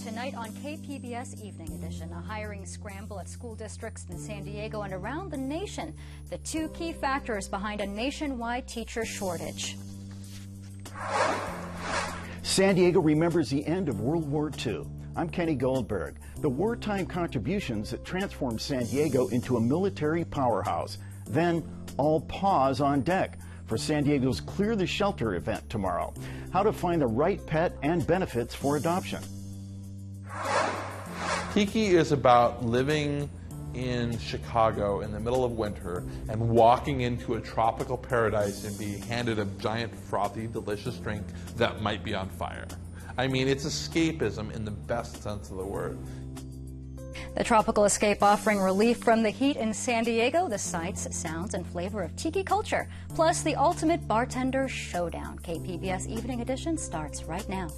Tonight on KPBS Evening Edition, a hiring scramble at school districts in San Diego and around the nation. The two key factors behind a nationwide teacher shortage. San Diego remembers the end of World War II. I'm Kenny Goldberg. The wartime contributions that transformed San Diego into a military powerhouse. Then all paws on deck for San Diego's Clear the Shelter event tomorrow. How to find the right pet and benefits for adoption. Tiki is about living in Chicago in the middle of winter and walking into a tropical paradise and being handed a giant, frothy, delicious drink that might be on fire. I mean, it's escapism in the best sense of the word. The tropical escape offering relief from the heat in San Diego, the sights, sounds, and flavor of tiki culture, plus the ultimate bartender showdown. KPBS Evening Edition starts right now.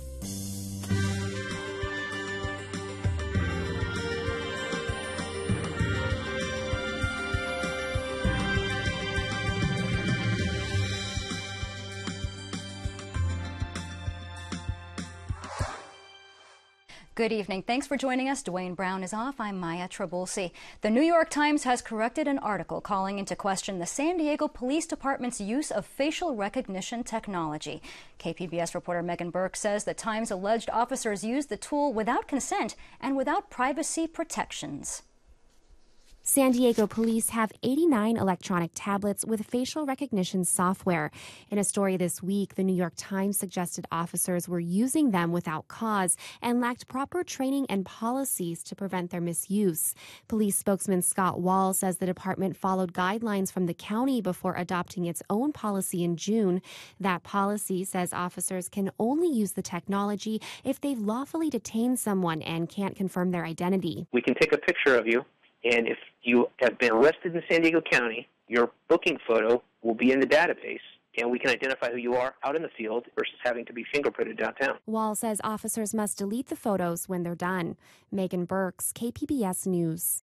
Good evening. Thanks for joining us. Dwayne Brown is off. I'm Maya Trabulsi. The New York Times has corrected an article calling into question the San Diego Police Department's use of facial recognition technology. KPBS reporter Megan Burke says the Times alleged officers used the tool without consent and without privacy protections. San Diego police have 89 electronic tablets with facial recognition software. In a story this week, the New York Times suggested officers were using them without cause and lacked proper training and policies to prevent their misuse. Police spokesman Scott Wall says the department followed guidelines from the county before adopting its own policy in June. That policy says officers can only use the technology if they've lawfully detained someone and can't confirm their identity. We can take a picture of you, and if you have been arrested in San Diego County, your booking photo will be in the database, and we can identify who you are out in the field versus having to be fingerprinted downtown. Wall says officers must delete the photos when they're done. Megan Burks, KPBS News.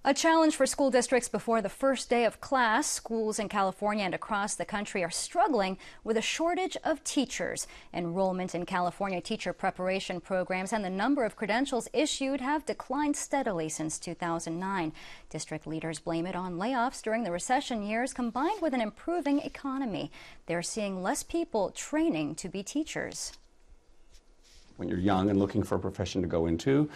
A challenge for school districts before the first day of class. Schools in California and across the country are struggling with a shortage of teachers. Enrollment in California teacher preparation programs and the number of credentials issued have declined steadily since 2009. District leaders blame it on layoffs during the recession years combined with an improving economy. They're seeing less people training to be teachers. When you're young and looking for a profession to go into,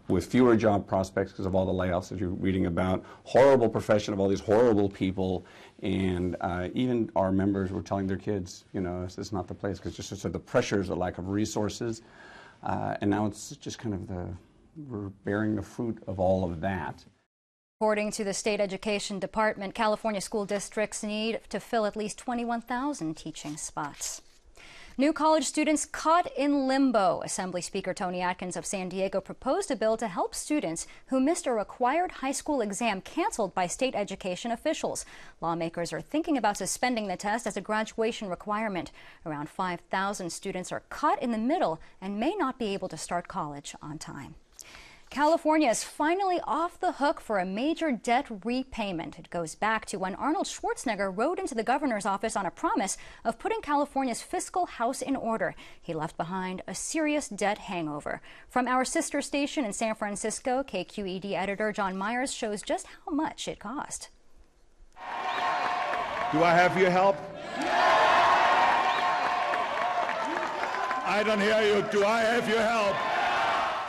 with fewer job prospects because of all the layoffs that you're reading about, horrible profession of all these horrible people, and even our members were telling their kids, this is not the place because just so the pressures, the lack of resources, and now it's just kind of we're bearing the fruit of all of that. According to the State Education Department, California school districts need to fill at least 21,000 teaching spots. New college students caught in limbo. Assembly Speaker Tony Atkins of San Diego proposed a bill to help students who missed a required high school exam canceled by state education officials. Lawmakers are thinking about suspending the test as a graduation requirement. Around 5,000 students are caught in the middle and may not be able to start college on time. California is finally off the hook for a major debt repayment. It goes back to when Arnold Schwarzenegger rode into the governor's office on a promise of putting California's fiscal house in order. He left behind a serious debt hangover. From our sister station in San Francisco, KQED editor John Myers shows just how much it cost. Do I have your help? I don't hear you. Do I have your help?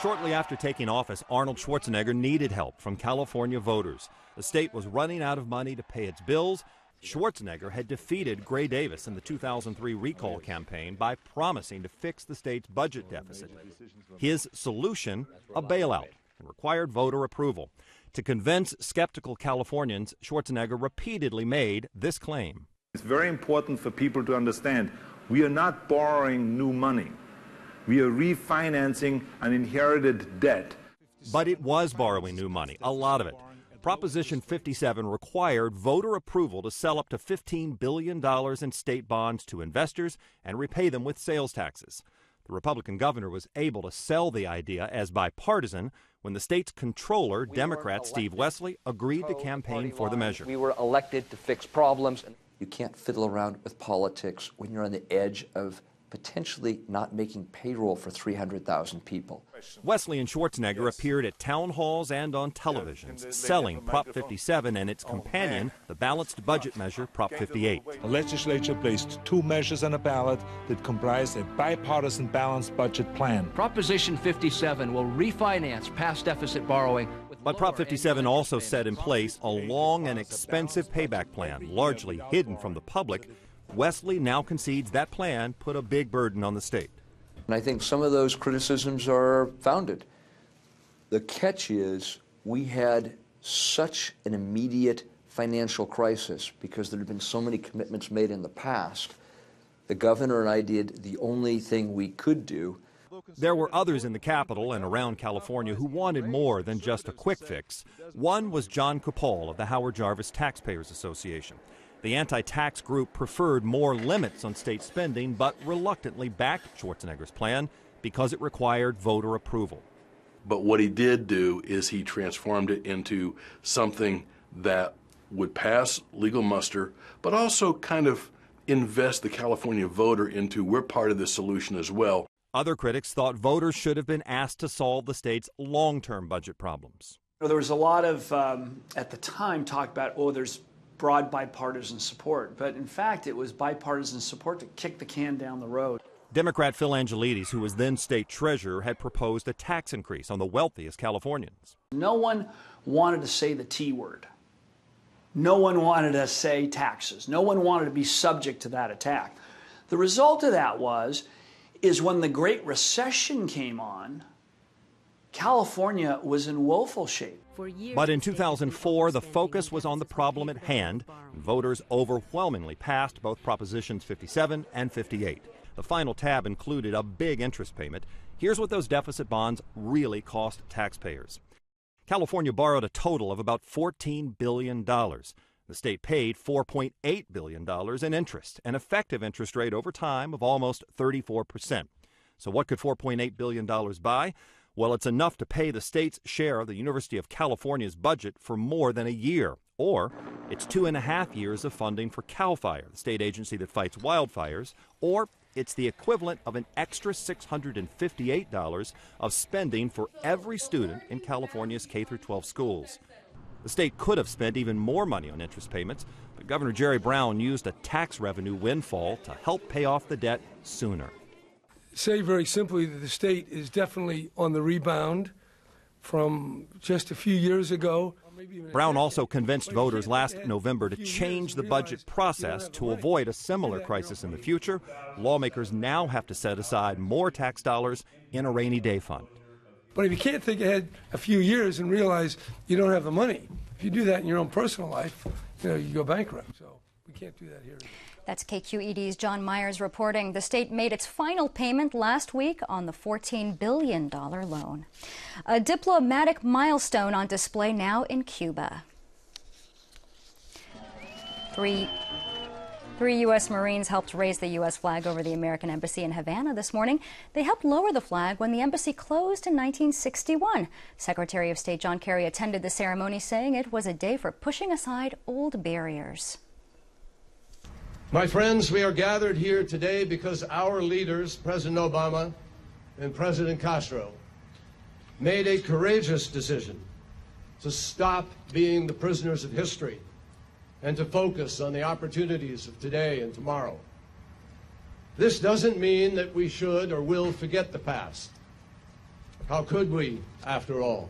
Shortly after taking office, Arnold Schwarzenegger needed help from California voters. The state was running out of money to pay its bills. Schwarzenegger had defeated Gray Davis in the 2003 recall campaign by promising to fix the state's budget deficit. His solution, a bailout, and required voter approval. To convince skeptical Californians, Schwarzenegger repeatedly made this claim. It's very important for people to understand we are not borrowing new money. We are refinancing an inherited debt. But it was borrowing new money, a lot of it. Proposition 57 required voter approval to sell up to $15 billion in state bonds to investors and repay them with sales taxes. The Republican governor was able to sell the idea as bipartisan when the state's comptroller, Democrat Steve Wesley, agreed to campaign for the measure. We were elected to fix problems. You can't fiddle around with politics when you're on the edge of potentially not making payroll for 300,000 people. Wesley and Schwarzenegger appeared at town halls and on televisions, selling Prop 57 and its companion, the balanced budget measure, Prop 58. The legislature placed two measures on a ballot that comprise a bipartisan balanced budget plan. Proposition 57 will refinance past deficit borrowing. But Prop 57 also set in place a long and expensive payback plan, largely hidden from the public. Wesley now concedes that plan put a big burden on the state. And I think some of those criticisms are founded. The catch is we had such an immediate financial crisis because there had been so many commitments made in the past. The governor and I did the only thing we could do. There were others in the Capitol and around California who wanted more than just a quick fix. One was John Kupal of the Howard Jarvis Taxpayers Association. The anti-tax group preferred more limits on state spending, but reluctantly backed Schwarzenegger's plan because it required voter approval. But what he did do is he transformed it into something that would pass legal muster, but also kind of invest the California voter into we're part of the solution as well. Other critics thought voters should have been asked to solve the state's long-term budget problems. There was a lot of, at the time, talk about, there's broad bipartisan support. But in fact, it was bipartisan support to kick the can down the road. Democrat Phil Angelides, who was then state treasurer, had proposed a tax increase on the wealthiest Californians. No one wanted to say the T word. No one wanted to say taxes. No one wanted to be subject to that attack. The result of that is when the Great Recession came on, California was in woeful shape. But in 2004, the focus was on the problem at hand. Voters overwhelmingly passed both Propositions 57 and 58. The final tab included a big interest payment. Here's what those deficit bonds really cost taxpayers. California borrowed a total of about $14 billion. The state paid $4.8 billion in interest, an effective interest rate over time of almost 34%. So what could $4.8 billion buy? Well, it's enough to pay the state's share of the University of California's budget for more than a year. Or it's 2.5 years of funding for CAL FIRE, the state agency that fights wildfires. Or it's the equivalent of an extra $658 of spending for every student in California's K-12 schools. The state could have spent even more money on interest payments, but Governor Jerry Brown used a tax revenue windfall to help pay off the debt sooner. Say very simply that the state is definitely on the rebound from just a few years ago. Brown also convinced voters last November to change the budget process to avoid a similar crisis in the future. Lawmakers now have to set aside more tax dollars in a rainy day fund. But if you can't think ahead a few years and realize you don't have the money, if you do that in your own personal life, you go bankrupt. So we can't do that here. That's KQED's John Myers reporting. The state made its final payment last week on the $14 billion loan. A diplomatic milestone on display now in Cuba. Three U.S. Marines helped raise the U.S. flag over the American embassy in Havana this morning. They helped lower the flag when the embassy closed in 1961. Secretary of State John Kerry attended the ceremony, saying it was a day for pushing aside old barriers. My friends, we are gathered here today because our leaders, President Obama and President Castro, made a courageous decision to stop being the prisoners of history and to focus on the opportunities of today and tomorrow. This doesn't mean that we should or will forget the past. How could we, after all?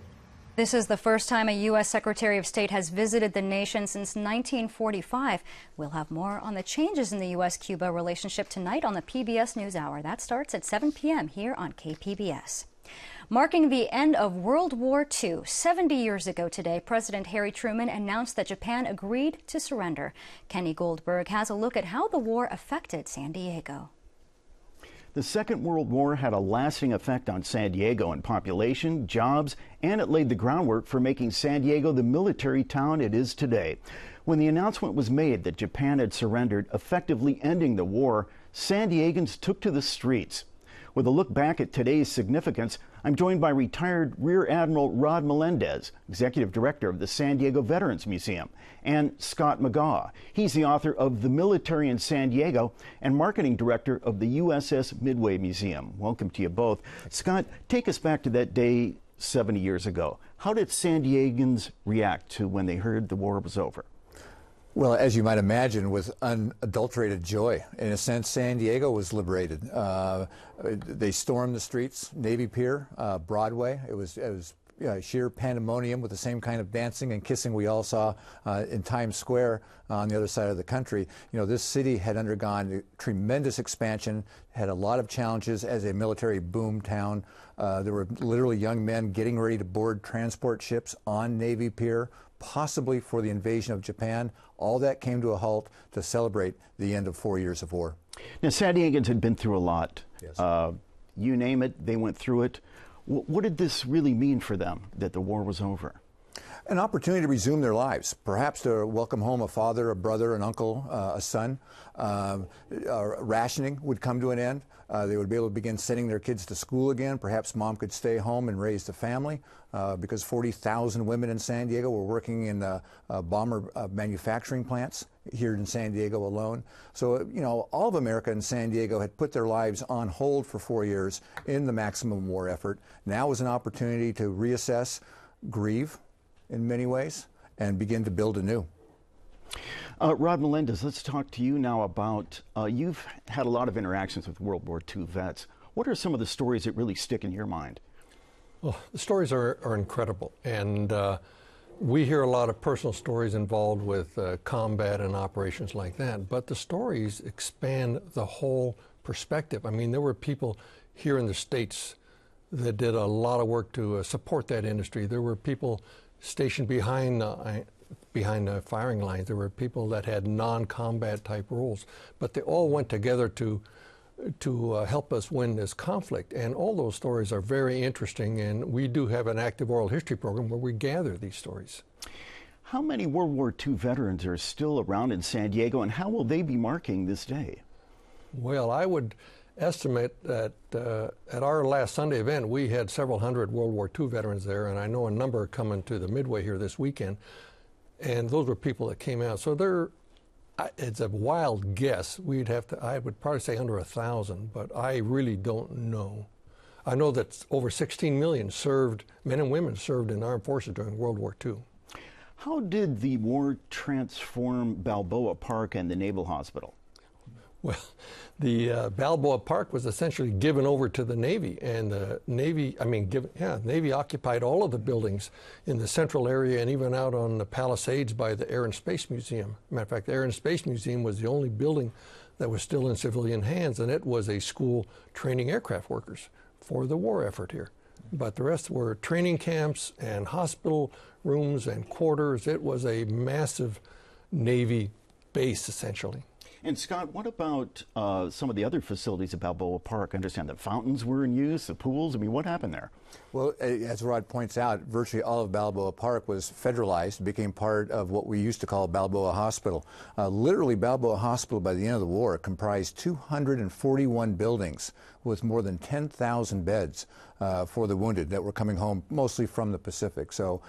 This is the first time a U.S. Secretary of State has visited the nation since 1945. We'll have more on the changes in the U.S.-Cuba relationship tonight on the PBS NewsHour. That starts at 7 p.m. here on KPBS. Marking the end of World War II, 70 years ago today, President Harry Truman announced that Japan agreed to surrender. Kenny Goldberg has a look at how the war affected San Diego. The Second World War had a lasting effect on San Diego in population, jobs, and it laid the groundwork for making San Diego the military town it is today. When the announcement was made that Japan had surrendered, effectively ending the war, San Diegans took to the streets. With a look back at today's significance, I'm joined by retired Rear Admiral Rod Melendez, Executive Director of the San Diego Veterans Museum, and Scott McGaugh. He's the author of The Military in San Diego and Marketing Director of the USS Midway Museum. Welcome to you both. Scott, take us back to that day 70 years ago. How did San Diegans react to when they heard the war was over? Well, as you might imagine, with unadulterated joy. In a sense, San Diego was liberated. They stormed the streets, Navy Pier, Broadway. It was sheer pandemonium with the same kind of dancing and kissing we all saw in Times Square on the other side of the country. You know, this city had undergone tremendous expansion, had a lot of challenges as a military boom town. There were literally young men getting ready to board transport ships on Navy Pier, possibly for the invasion of Japan. All that came to a halt to celebrate the end of 4 years of war. Now, San Diegans had been through a lot. Yes. You name it, they went through it. What did this really mean for them, that the war was over? An opportunity to resume their lives, perhaps to welcome home a father, a brother, an uncle, a son. Rationing would come to an end. They would be able to begin sending their kids to school again. Perhaps mom could stay home and raise the family because 40,000 women in San Diego were working in bomber manufacturing plants here in San Diego alone. So, you know, all of America and San Diego had put their lives on hold for 4 years in the maximum war effort. Now was an opportunity to reassess, grieve in many ways, and begin to build anew. Rod Melendez, let's talk to you now about, you've had a lot of interactions with World War II vets. What are some of the stories that really stick in your mind? Well, the stories are incredible, and we hear a lot of personal stories involved with combat and operations like that, but the stories expand the whole perspective. I mean, there were people here in the States that did a lot of work to support that industry. There were people stationed behind the firing lines. There were people that had non-combat type roles, but they all went together to help us win this conflict. And all those stories are very interesting, and we do have an active oral history program where we gather these stories. How many World War II veterans are still around in San Diego, and how will they be marking this day? Well, I would estimate that at our last Sunday event, we had several hundred World War II veterans there, and I know a number are coming to the Midway here this weekend. And those were people that came out. So it's a wild guess. I would probably say under 1,000, but I really don't know. I know that over 16 million men and women served in armed forces during World War II. How did the war transform Balboa Park and the Naval Hospital? Well, the Balboa Park was essentially given over to the Navy, and the Navy, Navy occupied all of the buildings in the central area and even out on the Palisades by the Air and Space Museum. Matter of fact, the Air and Space Museum was the only building that was still in civilian hands, and it was a school training aircraft workers for the war effort here. But the rest were training camps and hospital rooms and quarters. It was a massive Navy base, essentially. And Scott, what about some of the other facilities at Balboa Park? I understand the fountains were in use, the pools. I mean, what happened there? Well, as Rod points out, virtually all of Balboa Park was federalized, became part of what we used to call Balboa Hospital. Literally, Balboa Hospital, by the end of the war, comprised 241 buildings with more than 10,000 beds for the wounded that were coming home mostly from the Pacific. So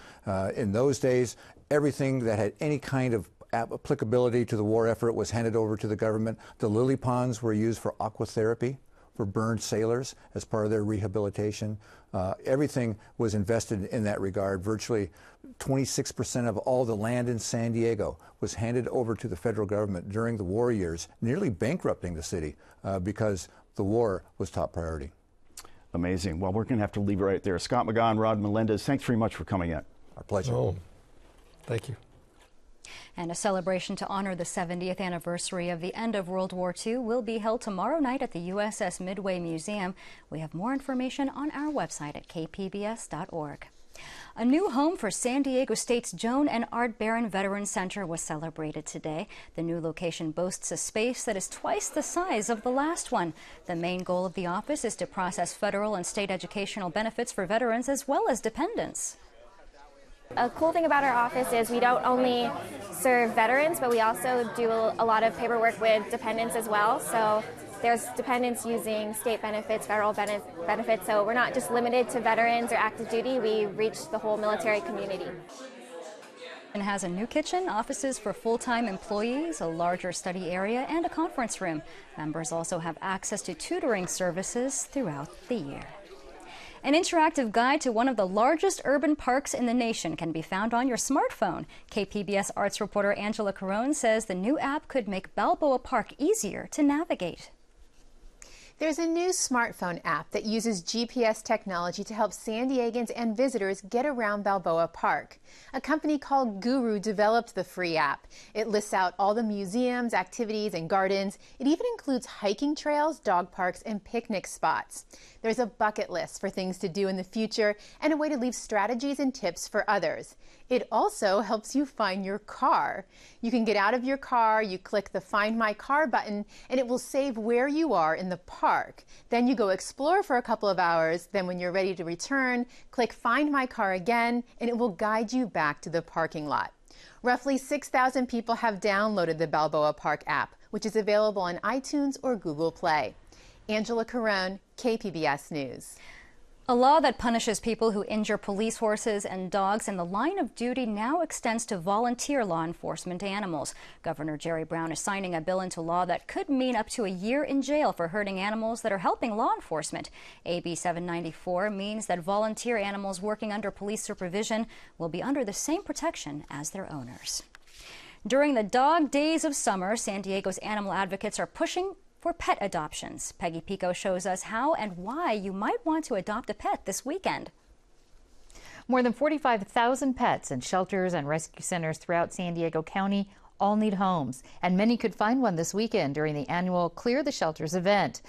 in those days, everything that had any kind of applicability to the war effort was handed over to the government. The lily ponds were used for aquatherapy for burned sailors as part of their rehabilitation. Everything was invested in that regard. Virtually 26% of all the land in San Diego was handed over to the federal government during the war years, nearly bankrupting the city because the war was top priority. Amazing. Well, we're going to have to leave it right there. Scott McGaugh and Rod Melendez, thanks very much for coming in. Our pleasure. Oh, thank you. And a celebration to honor the 70th anniversary of the end of World War II will be held tomorrow night at the USS Midway Museum. We have more information on our website at kpbs.org. A new home for San Diego State's Joan and Art Barron Veterans Center was celebrated today. The new location boasts a space that is twice the size of the last one. The main goal of the office is to process federal and state educational benefits for veterans as well as dependents. A cool thing about our office is we don't only serve veterans, but we also do a lot of paperwork with dependents as well. So there's dependents using state benefits, federal benefits, so we're not just limited to veterans or active duty, we reach the whole military community. And has a new kitchen, offices for full-time employees, a larger study area, and a conference room. Members also have access to tutoring services throughout the year. An interactive guide to one of the largest urban parks in the nation can be found on your smartphone. KPBS arts reporter Angela Carone says the new app could make Balboa Park easier to navigate. There's a new smartphone app that uses GPS technology to help San Diegans and visitors get around Balboa Park. A company called Guru developed the free app. It lists out all the museums, activities, and gardens. It even includes hiking trails, dog parks, and picnic spots. There's a bucket list for things to do in the future and a way to leave strategies and tips for others. It also helps you find your car. You can get out of your car, you click the Find My Car button, and it will save where you are in the park. Then you go explore for a couple of hours. Then when you're ready to return, click Find My Car again, and it will guide you back to the parking lot. Roughly 6,000 people have downloaded the Balboa Park app, which is available on iTunes or Google Play. Angela Carone, KPBS News. A law that punishes people who injure police horses and dogs in the line of duty now extends to volunteer law enforcement animals. Governor Jerry Brown is signing a bill into law that could mean up to a year in jail for hurting animals that are helping law enforcement. AB 794 means that volunteer animals working under police supervision will be under the same protection as their owners. During the dog days of summer, San Diego's animal advocates are pushing for pet adoptions. Peggy Pico shows us how and why you might want to adopt a pet this weekend. More than 45,000 pets in shelters and rescue centers throughout San Diego County all need homes, and many could find one this weekend during the annual Clear the Shelters event.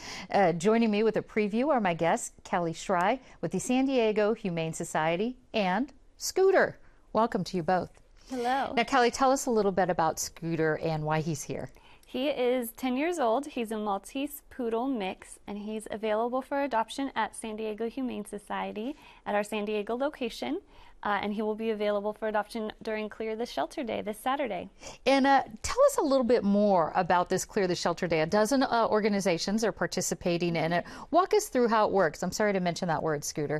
Joining me with a preview are my guests, Kelly Schrei with the San Diego Humane Society and Scooter. Welcome to you both. Hello. Now, Kelly, tell us a little bit about Scooter and why he's here. He is 10 years old. He's a Maltese Poodle mix, and he's available for adoption at San Diego Humane Society at our San Diego location. And he will be available for adoption during Clear the Shelter Day this Saturday. And tell us a little bit more about this Clear the Shelter Day. A dozen organizations are participating in it. Walk us through how it works. I'm sorry to mention that word, Scooter.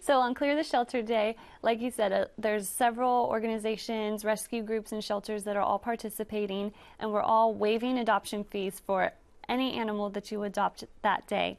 So on Clear the Shelter Day, like you said, there's several organizations, rescue groups, and shelters that are all participating, and we're all waiving adoption fees for any animal that you adopt that day.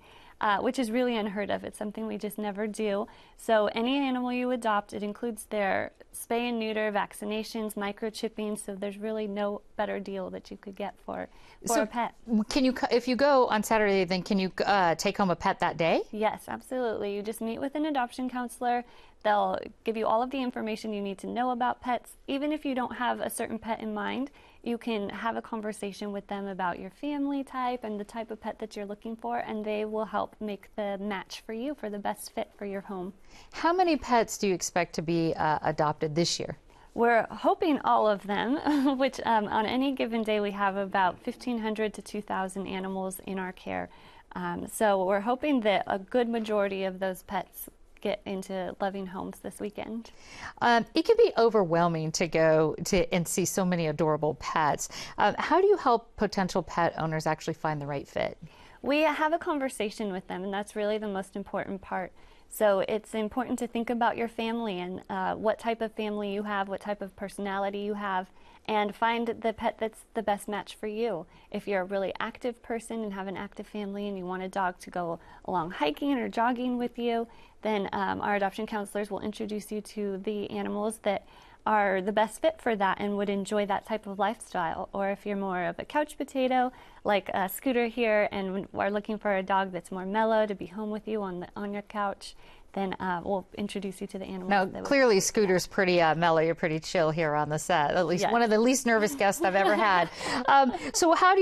Which is really unheard of. It's something we just never do. So any animal you adopt, it includes their spay and neuter, vaccinations, microchipping, so there's really no better deal that you could get for a pet. Can you, if you go on Saturday, then can you take home a pet that day? Yes, absolutely. You just meet with an adoption counselor. They'll give you all of the information you need to know about pets. Even if you don't have a certain pet in mind, you can have a conversation with them about your family type and the type of pet that you're looking for, and they will help make the match for you for the best fit for your home. How many pets do you expect to be adopted this year? We're hoping all of them, which on any given day we have about 1,500 to 2,000 animals in our care. So we're hoping that a good majority of those pets get into loving homes this weekend. It can be overwhelming to go and see so many adorable pets. How do you help potential pet owners actually find the right fit? We have a conversation with them, and that's really the most important part. So it's important to think about your family and what type of family you have, what type of personality you have, and find the pet that's the best match for you. If you're a really active person and have an active family and you want a dog to go along hiking or jogging with you, then our adoption counselors will introduce you to the animals that are the best fit for that and would enjoy that type of lifestyle. Or if you're more of a couch potato, like Scooter here, and are looking for a dog that's more mellow to be home with you on your couch, then we'll introduce you to the animals. Now, clearly Scooter's pretty mellow. You're pretty chill here on the set. At least one of the least nervous guests I've ever had. So how do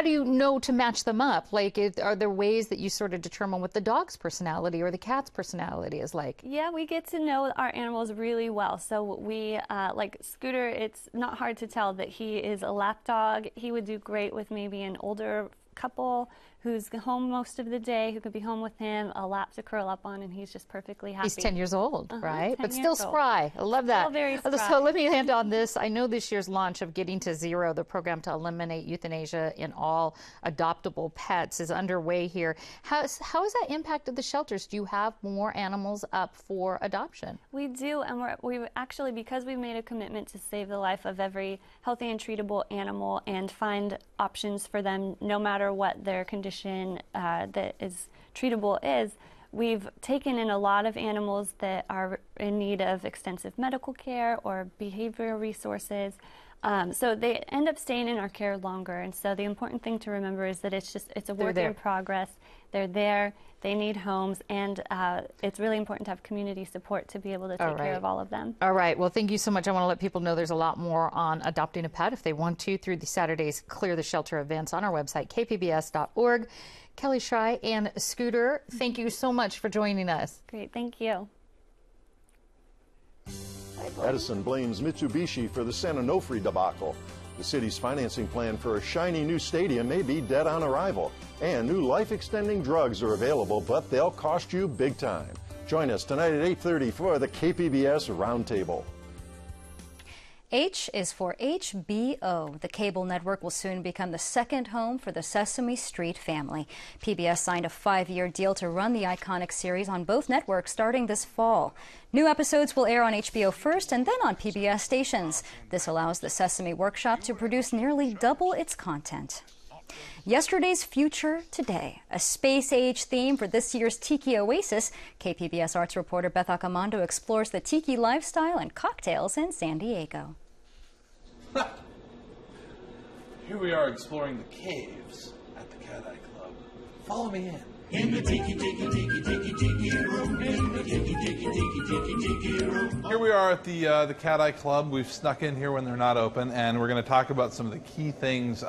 you know to match them up? Like, are there ways that you sort of determine what the dog's personality or the cat's personality is like? Yeah, we get to know our animals really well. So we, like Scooter, it's not hard to tell that he is a lap dog. He would do great with maybe an older couple who's home most of the day, who could be home with him, a lap to curl up on, and he's just perfectly happy. He's 10 years old, right? 10 But still years old. spry. I love that. Still very spry. So let me end on this. I know this year's launch of Getting to Zero, the program to eliminate euthanasia in all adoptable pets, is underway here. How has that impacted the shelters? Do you have more animals up for adoption? We do, and we actually, because we've made a commitment to save the life of every healthy and treatable animal and find options for them no matter what their condition that is treatable is, we've taken in a lot of animals that are in need of extensive medical care or behavioral resources. So they end up staying in our care longer. And so the important thing to remember is that it's a work in progress. They're there, they need homes, and it's really important to have community support to be able to take care of all of them. All right. Well, thank you so much. I want to let people know there's a lot more on adopting a pet if they want to through the Saturday's Clear the Shelter events on our website, kpbs.org. Kelly Schrei and Scooter, thank you so much for joining us. Great. Thank you. Edison blames Mitsubishi for the San Onofre debacle. The city's financing plan for a shiny new stadium may be dead on arrival. And new life-extending drugs are available, but they'll cost you big time. Join us tonight at 8:30 for the KPBS Roundtable. H is for HBO. The cable network will soon become the second home for the Sesame Street family. PBS signed a 5-year deal to run the iconic series on both networks starting this fall. New episodes will air on HBO first and then on PBS stations. This allows the Sesame Workshop to produce nearly double its content. Yesterday's Future Today, a space-age theme for this year's Tiki Oasis. KPBS arts reporter Beth Accomando explores the tiki lifestyle and cocktails in San Diego. Here we are exploring the caves at the Cat Eye Club. Follow me in. In the tiki room, in the tiki room. Here we are at the Cat Eye Club. We've snuck in here when they're not open, and we're going to talk about some of the key things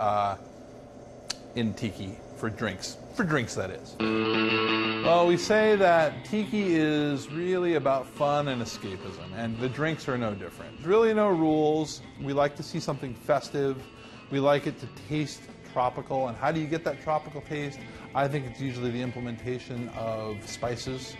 in tiki for drinks. For drinks, that is. Well, we say that tiki is really about fun and escapism, and the drinks are no different. There's really no rules. We like to see something festive. We like it to taste tropical. And how do you get that tropical taste? I think it's usually the implementation of spices,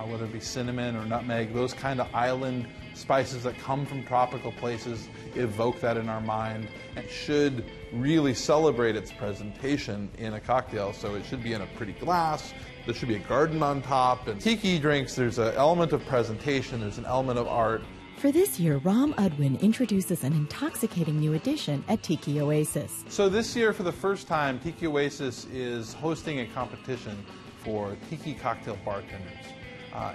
whether it be cinnamon or nutmeg. Those kind of island spices that come from tropical places evoke that in our mind and should really celebrate its presentation in a cocktail. So it should be in a pretty glass. There should be a garden on top. And tiki drinks, there's an element of presentation, there's an element of art. For this year, Ram Udwin introduces an intoxicating new addition at Tiki Oasis. So this year, for the first time, Tiki Oasis is hosting a competition for tiki cocktail bartenders.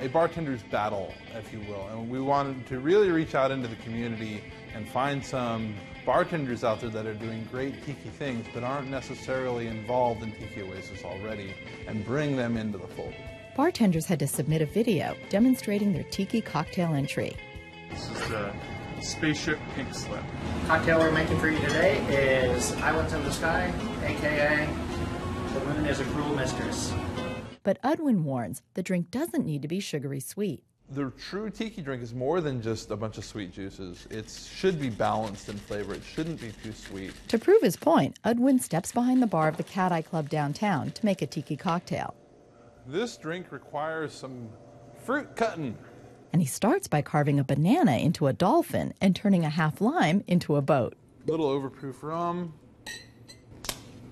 A bartender's battle, if you will. And we wanted to really reach out into the community and find some bartenders out there that are doing great tiki things but aren't necessarily involved in Tiki Oasis already, and bring them into the fold. Bartenders had to submit a video demonstrating their tiki cocktail entry. This is the Spaceship Pink Slip. Cocktail we're making for you today is Islands in the Sky, aka The Moon is a Cruel Mistress. But Udwin warns the drink doesn't need to be sugary sweet. The true tiki drink is more than just a bunch of sweet juices. It should be balanced in flavor. It shouldn't be too sweet. To prove his point, Udwin steps behind the bar of the Cat Eye Club downtown to make a tiki cocktail. This drink requires some fruit cutting. And he starts by carving a banana into a dolphin and turning a half lime into a boat. Little overproof rum.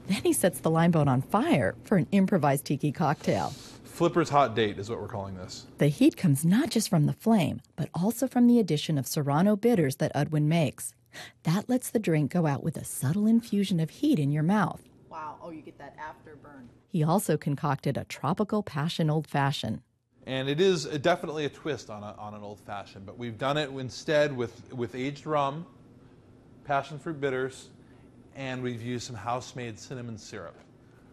Then he sets the lime boat on fire for an improvised tiki cocktail. Flipper's Hot Date is what we're calling this. The heat comes not just from the flame, but also from the addition of Serrano bitters that Udwin makes. That lets the drink go out with a subtle infusion of heat in your mouth. Wow, oh, you get that afterburn. He also concocted a tropical passion old-fashioned. And it is definitely a twist on an old-fashioned, but we've done it instead with aged rum, passion fruit bitters, and we've used some house-made cinnamon syrup.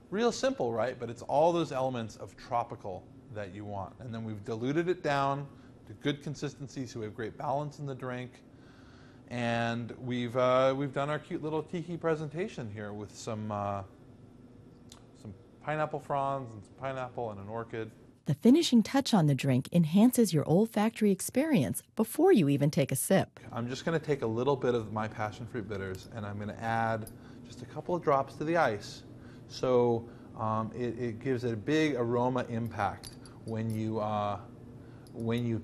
Real simple, right? But it's all those elements of tropical that you want. And then we've diluted it down to good consistency so we have great balance in the drink. And we've done our cute little tiki presentation here with some pineapple fronds and some pineapple and an orchid. The finishing touch on the drink enhances your olfactory experience before you even take a sip. I'm just going to take a little bit of my passion fruit bitters and I'm going to add just a couple of drops to the ice. So it gives it a big aroma impact when you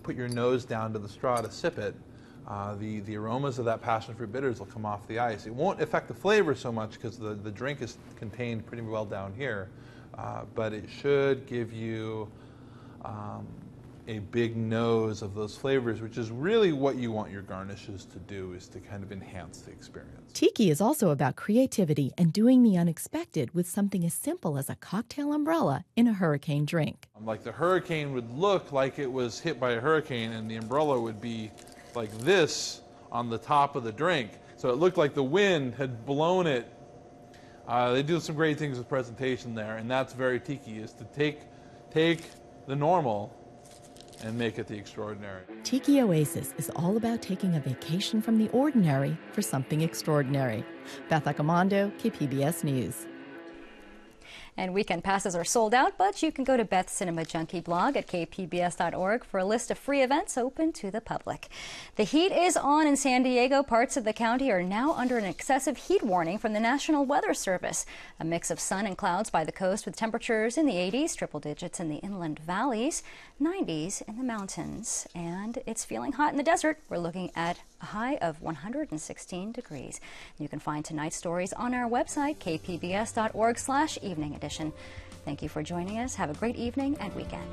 put your nose down to the straw to sip it. The aromas of that passion fruit bitters will come off the ice. It won't affect the flavor so much because the drink is contained pretty well down here, but it should give you a big nose of those flavors, which is really what you want your garnishes to do, is to kind of enhance the experience. Tiki is also about creativity and doing the unexpected with something as simple as a cocktail umbrella in a hurricane drink. Like the hurricane would look like it was hit by a hurricane, and the umbrella would be like this on the top of the drink. So it looked like the wind had blown it. They do some great things with presentation there, and that's very Tiki, is to take the normal and make it the extraordinary. Tiki Oasis is all about taking a vacation from the ordinary for something extraordinary. Beth Accomando, KPBS News. And weekend passes are sold out, but you can go to Beth's Cinema Junkie blog at kpbs.org for a list of free events open to the public. The heat is on in San Diego. Parts of the county are now under an excessive heat warning from the National Weather Service. A mix of sun and clouds by the coast with temperatures in the 80s, triple digits in the inland valleys, 90s in the mountains. And it's feeling hot in the desert. We're looking at a high of 116 degrees. You can find tonight's stories on our website, kpbs.org/evening edition. Thank you for joining us. Have a great evening and weekend.